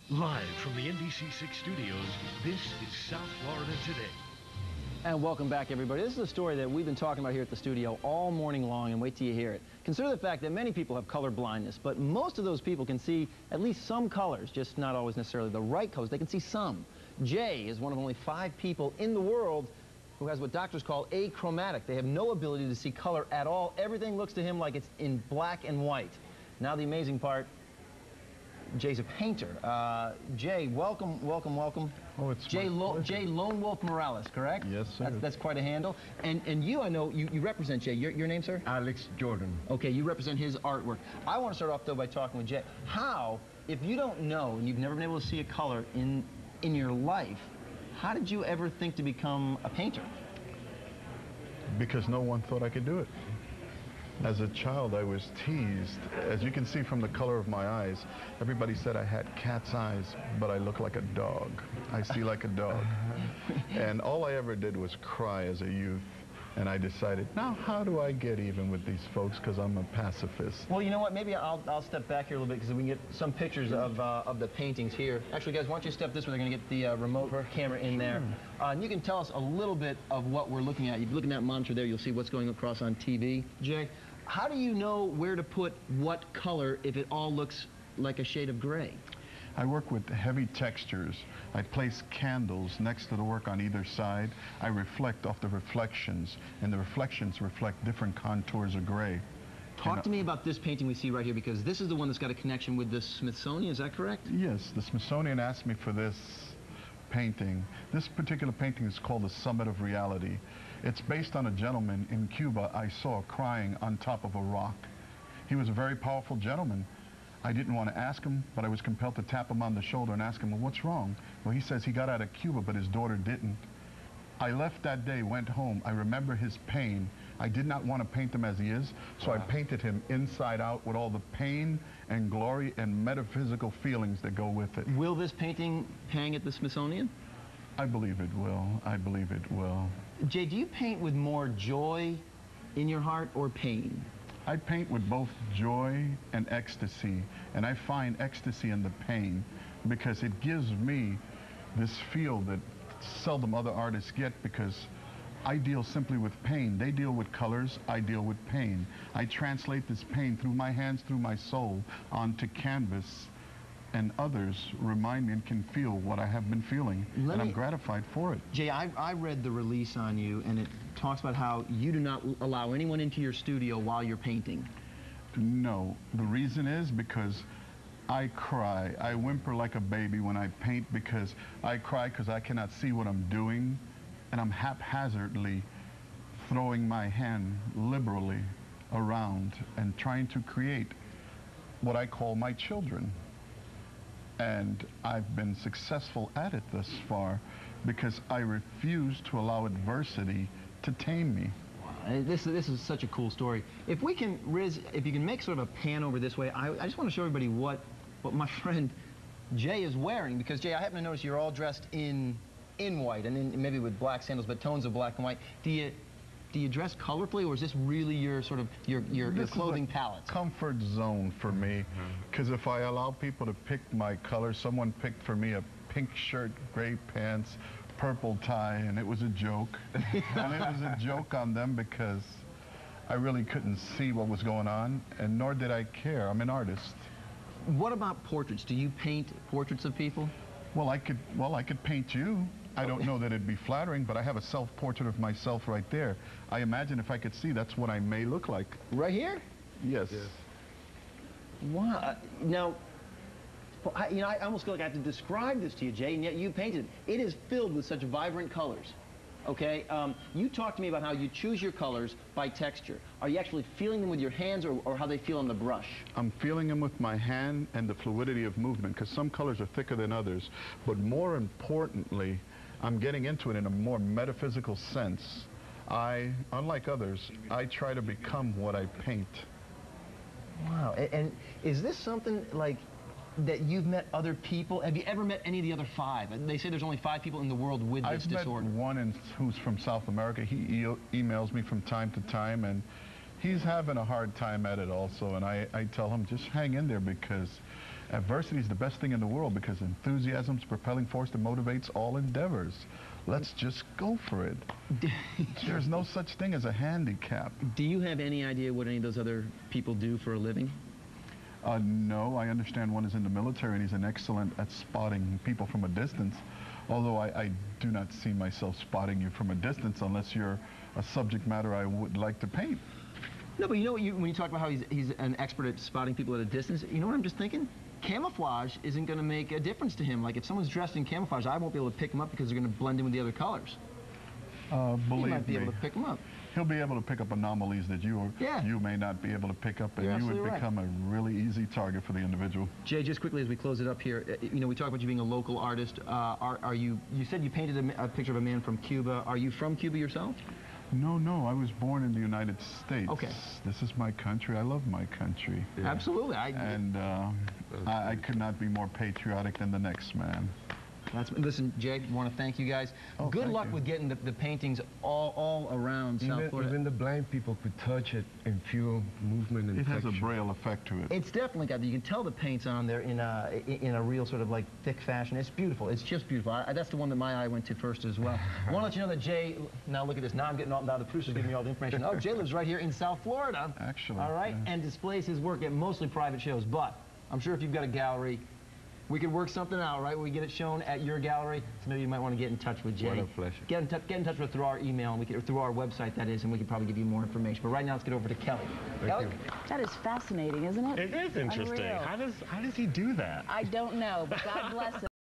Live from the NBC6 studios, this is South Florida Today. And welcome back, everybody. This is a story that we've been talking about here at the studio all morning long, and wait till you hear it. Consider the fact that many people have color blindness, but most of those people can see at least some colors, just not always necessarily the right colors. They can see some. Jay is one of only 5 people in the world who has what doctors call achromatic. They have no ability to see color at all. Everything looks to him like it's in black and white. Now the amazing part, Jay's a painter. Jay, welcome. Oh, it's Jay Lonewolf Morales, correct? Yes, sir. That's quite a handle. And you, I know, you represent Jay. Your name, sir? Alex Jordan. Okay, you represent his artwork. I want to start off, though, by talking with Jay. How, if you don't know and you've never been able to see a color in your life, how did you ever think to become a painter? Because no one thought I could do it. As a child, I was teased. As you can see from the color of my eyes, everybody said I had cat's eyes, but I look like a dog. I see like a dog. And all I ever did was cry as a youth. And I decided, now how do I get even with these folks, because I'm a pacifist. Well, you know what, maybe I'll step back here a little bit, because we can get some pictures of the paintings here. Actually, guys, why don't you step this way? They're going to get the remote camera in there. And you can tell us a little bit of what we're looking at. If you look at that monitor there, you'll see what's going across on TV. Jay, how do you know where to put what color if it all looks like a shade of gray? I work with heavy textures. I place candles next to the work on either side. I reflect off the reflections, and the reflections reflect different contours of gray. Talk to me about this painting we see right here, because this is the one that's got a connection with the Smithsonian, is that correct? Yes, the Smithsonian asked me for this painting. This particular painting is called The Summit of Reality. It's based on a gentleman in Cuba I saw crying on top of a rock. He was a very powerful gentleman. I didn't want to ask him, but I was compelled to tap him on the shoulder and ask him, well, what's wrong? Well, he says he got out of Cuba, but his daughter didn't. I left that day, went home. I remember his pain. I did not want to paint him as he is, so I painted him inside out with all the pain and glory and metaphysical feelings that go with it. Will this painting hang at the Smithsonian? I believe it will. I believe it will. Jay, do you paint with more joy in your heart or pain? I paint with both joy and ecstasy, and I find ecstasy in the pain because it gives me this feel that seldom other artists get, because I deal simply with pain. They deal with colors, I deal with pain. I translate this pain through my hands, through my soul, onto canvas, and others remind me and can feel what I have been feeling, and I'm gratified for it. Jay, I read the release on you, and it talks about how you do not allow anyone into your studio while you're painting. No, the reason is because I cry. I whimper like a baby when I paint, because I cry because I cannot see what I'm doing, and I'm haphazardly throwing my hand liberally around and trying to create what I call my children. And I've been successful at it thus far because I refuse to allow adversity to tame me. Wow. This is such a cool story. If we can, Riz, if you can make sort of a pan over this way, I just want to show everybody what my friend Jay is wearing, because Jay, I happen to notice you're all dressed in white, and then maybe with black sandals, but tones of black and white. Do you dress colorfully, or is this really your sort of your clothing palette? Comfort zone for me, because if I allow people to pick my colors, someone picked for me a pink shirt, gray pants, purple tie, and it was a joke. And it was a joke on them because I really couldn't see what was going on, and nor did I care. I'm an artist. What about portraits? Do you paint portraits of people? Well, I could paint you. I don't know that it'd be flattering, but I have a self-portrait of myself right there. I imagine if I could see, that's what I may look like. Right here? Yes. Wow. Now, I almost feel like I have to describe this to you, Jay, and yet you painted it. It is filled with such vibrant colors. Okay, you talked to me about how you choose your colors by texture. Are you actually feeling them with your hands, or how they feel on the brush? I'm feeling them with my hand and the fluidity of movement, because some colors are thicker than others. But more importantly, I'm getting into it in a more metaphysical sense. Unlike others, I try to become what I paint. Wow, and is this something like that you've met other people? Have you ever met any of the other 5? They say there's only 5 people in the world with this disorder. I've met one who's from South America. He emails me from time to time, and he's having a hard time at it also. And I tell him, just hang in there, because Adversity is the best thing in the world because enthusiasm's propelling force that motivates all endeavors. Let's just go for it. There's no such thing as a handicap. Do you have any idea what any of those other people do for a living? No, I understand one is in the military and he's an excellent at spotting people from a distance, although I do not see myself spotting you from a distance unless you're a subject matter I would like to paint. No, but you know what, when you talk about how he's an expert at spotting people at a distance, you know what I'm just thinking? Camouflage isn't going to make a difference to him. Like if someone's dressed in camouflage, I won't be able to pick them up because they're going to blend in with the other colors. Believe you might be me, able to pick them up. He'll be able to pick up anomalies that you may not be able to pick up, and you would become a really easy target for the individual. Jay, just quickly as we close it up here, you know, we talk about you being a local artist. You said you painted a picture of a man from Cuba. Are you from Cuba yourself? No, I was born in the United States. Okay. This is my country. I love my country. Yeah. Absolutely. I could not be more patriotic than the next man. Listen, Jay, I want to thank you guys. Good luck with getting the paintings all around South Florida. Even the blind people could touch it and feel movement and texture. It has a braille effect to it. It's definitely got, you can tell the paint's on there in a real sort of like thick fashion. It's beautiful. It's just beautiful. That's the one that my eye went to first as well. I want to let you know that Jay, now look at this. Now I'm getting all, now the producer's giving me all the information. Oh, Jay lives right here in South Florida. Actually. All right, and displays his work at mostly private shows. But I'm sure if you've got a gallery, we could work something out, right? We get it shown at your gallery, so maybe you might want to get in touch with Jay. What a pleasure. Get in touch with through our email, and or through our website, that is, and we could probably give you more information. But right now, let's get over to Kelly. Kelly? That is fascinating, isn't it? It is interesting. Unreal. How does he do that? I don't know, but God bless him.